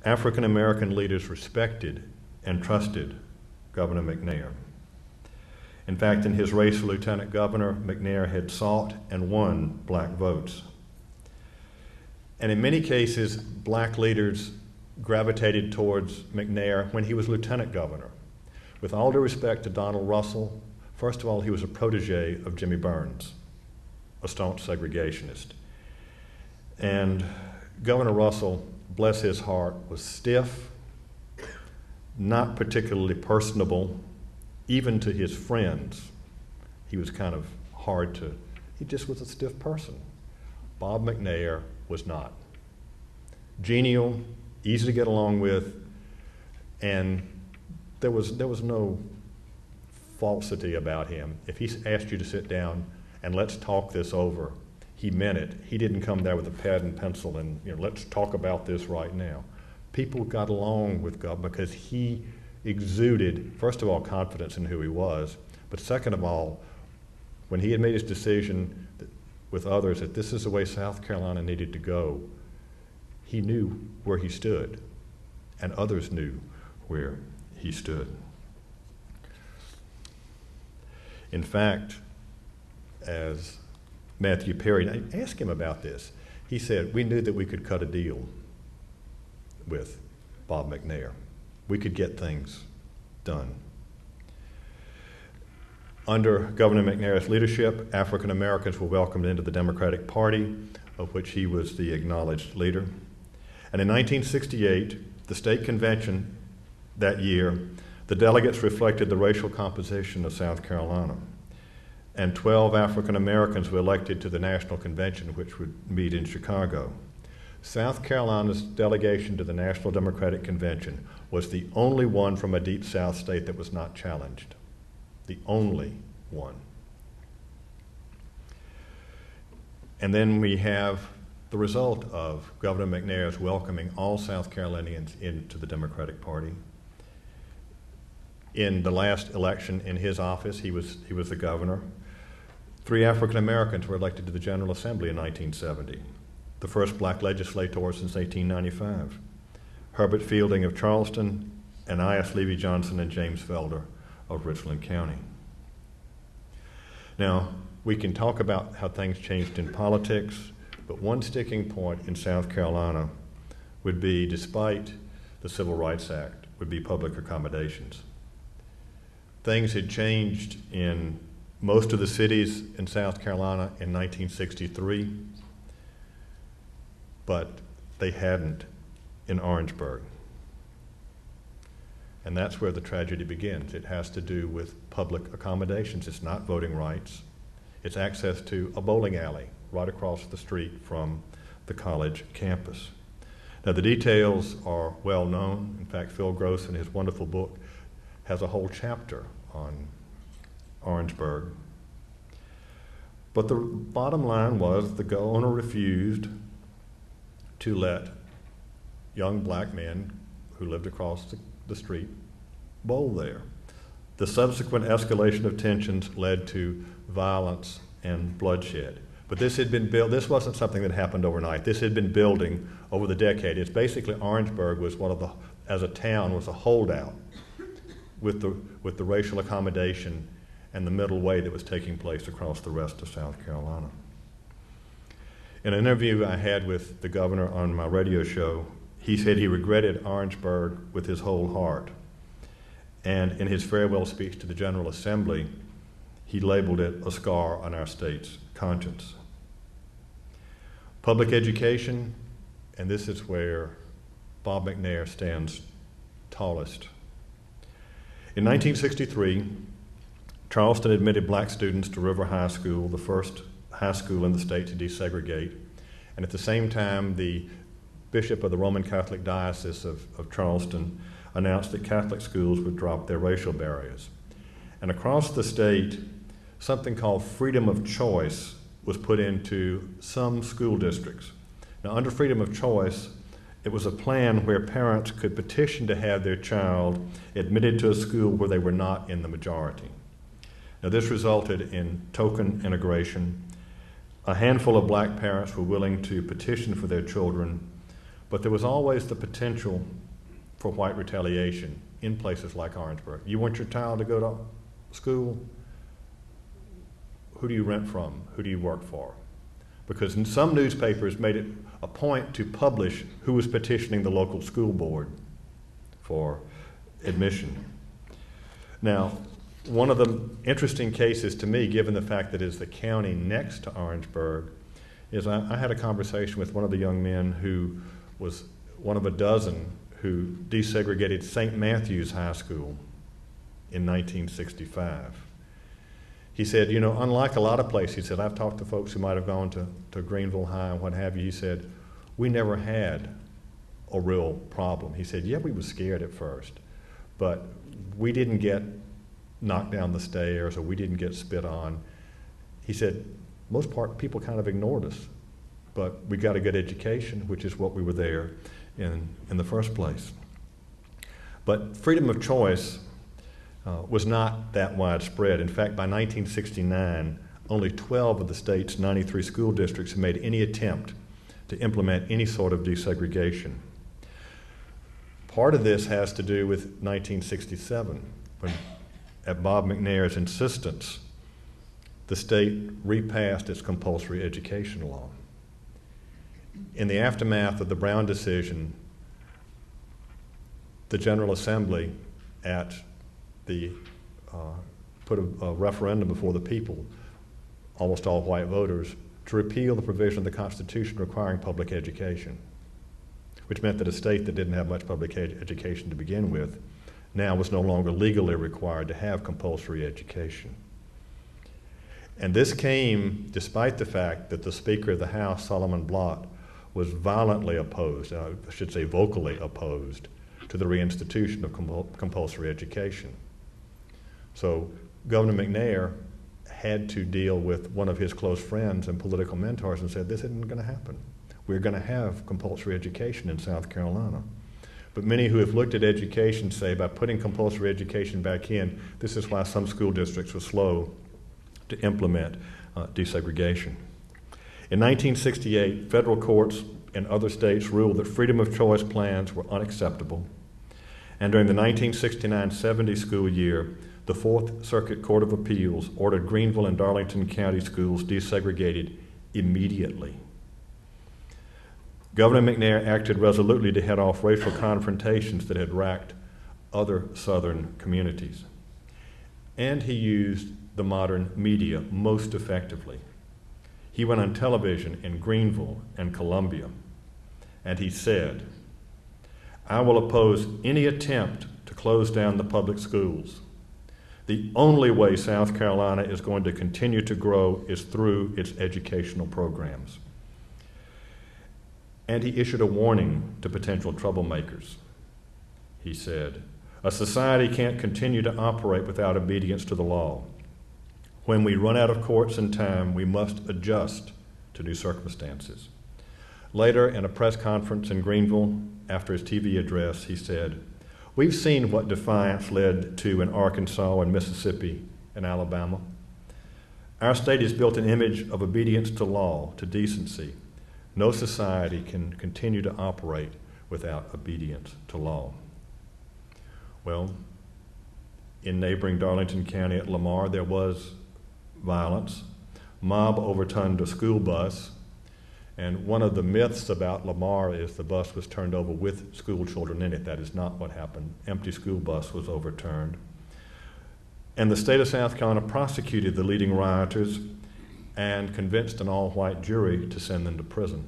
African American leaders respected and trusted Governor McNair. In fact, in his race for lieutenant governor, McNair had sought and won black votes. And in many cases, black leaders gravitated towards McNair when he was lieutenant governor. With all due respect to Donald Russell, first of all, he was a protege of Jimmy Burns, a staunch segregationist. And Governor Russell, bless his heart, was stiff, not particularly personable, even to his friends. He was kind of hard to, he just was a stiff person. Bob McNair was not. Genial, easy to get along with, and there was no falsity about him. If he asked you to sit down and let's talk this over, he meant it. He didn't come there with a pad and pencil and, let's talk about this right now. People got along with Gov because he exuded, first of all, confidence in who he was, but second of all, when he had made his decision with others that this is the way South Carolina needed to go, he knew where he stood, and others knew where he stood. In fact, as Matthew Perry, I asked him about this, he said, we knew that we could cut a deal with Bob McNair. We could get things done. Under Governor McNair's leadership, African Americans were welcomed into the Democratic Party, of which he was the acknowledged leader. And in 1968, the state convention that year, the delegates reflected the racial composition of South Carolina. And 12 African Americans were elected to the National Convention, which would meet in Chicago. South Carolina's delegation to the National Democratic Convention was the only one from a Deep South state that was not challenged. The only one. And then we have the result of Governor McNair's welcoming all South Carolinians into the Democratic Party. In the last election in his office, he was the governor. 3 African Americans were elected to the General Assembly in 1970, the first black legislator since 1895. Herbert Fielding of Charleston, and I.S. Levy Johnson and James Felder of Richland County. Now, we can talk about how things changed in politics, but one sticking point in South Carolina would be, despite the Civil Rights Act, would be public accommodations. Things had changed in most of the cities in South Carolina in 1963, but they hadn't in Orangeburg. And that's where the tragedy begins. It has to do with public accommodations. It's not voting rights. It's access to a bowling alley right across the street from the college campus. Now, the details are well known. In fact, Phil Gross, in his wonderful book, has a whole chapter on Orangeburg. But the bottom line was the owner refused to let young black men who lived across the street bowl there. The subsequent escalation of tensions led to violence and bloodshed. But this had been built, this wasn't something that happened overnight. This had been building over the decade. It's basically Orangeburg was one of the, as a town, was a holdout with the racial accommodation and the middle way that was taking place across the rest of South Carolina. In an interview I had with the governor on my radio show, he said he regretted Orangeburg with his whole heart. And in his farewell speech to the General Assembly, he labeled it a scar on our state's conscience. Public education, and this is where Bob McNair stands tallest. In 1963, Charleston admitted black students to River High School, the first high school in the state to desegregate. And at the same time, the Bishop of the Roman Catholic Diocese of Charleston announced that Catholic schools would drop their racial barriers. And across the state, something called freedom of choice was put into some school districts. Now, under freedom of choice, it was a plan where parents could petition to have their child admitted to a school where they were not in the majority. Now, this resulted in token integration. A handful of black parents were willing to petition for their children, But there was always the potential for white retaliation in places like Orangeburg. You want your child to go to school? Who do you rent from? Who do you work for? Because some newspapers made it a point to publish who was petitioning the local school board for admission. Now, one of the interesting cases to me, given the fact that it's the county next to Orangeburg, is I had a conversation with one of the young men who was one of a dozen who desegregated St. Matthew's High School in 1965. He said, you know, unlike a lot of places, he said, I've talked to folks who might have gone to Greenville High and what have you. He said, we never had a real problem. He said, yeah, we were scared at first, but we didn't get knocked down the stairs or we didn't get spit on. He said, most part, people kind of ignored us, but we got a good education, which is what we were there in the first place. But freedom of choice was not that widespread. In fact, by 1969, only 12 of the state's 93 school districts had made any attempt to implement any sort of desegregation. Part of this has to do with 1967, when, at Bob McNair's insistence, the state repassed its compulsory education law. In the aftermath of the Brown decision, the General Assembly put a referendum before the people, almost all white voters, to repeal the provision of the Constitution requiring public education, which meant that a state that didn't have much public education to begin with now was no longer legally required to have compulsory education. And this came despite the fact that the Speaker of the House, Solomon Blott, was violently opposed, I should say vocally opposed, to the reinstitution of compulsory education. So Governor McNair had to deal with one of his close friends and political mentors and said, this isn't going to happen. We're going to have compulsory education in South Carolina. But many who have looked at education say by putting compulsory education back in, this is why some school districts were slow to implement desegregation. In 1968, federal courts in other states ruled that freedom of choice plans were unacceptable. And during the 1969-70 school year, the Fourth Circuit Court of Appeals ordered Greenville and Darlington County schools desegregated immediately. Governor McNair acted resolutely to head off racial confrontations that had racked other southern communities. And he used the modern media most effectively. He went on television in Greenville and Columbia, and he said, I will oppose any attempt to close down the public schools. The only way South Carolina is going to continue to grow is through its educational programs. And he issued a warning to potential troublemakers. He said, a society can't continue to operate without obedience to the law. When we run out of courts and time, we must adjust to new circumstances. Later, in a press conference in Greenville, after his TV address, he said, we've seen what defiance led to in Arkansas and Mississippi and Alabama. Our state has built an image of obedience to law, to decency. No society can continue to operate without obedience to law. Well, in neighboring Darlington County at Lamar, there was violence. Mob overturned a school bus, and one of the myths about Lamar is the bus was turned over with school children in it. That is not what happened. Empty school bus was overturned. And the state of South Carolina prosecuted the leading rioters and convinced an all-white jury to send them to prison.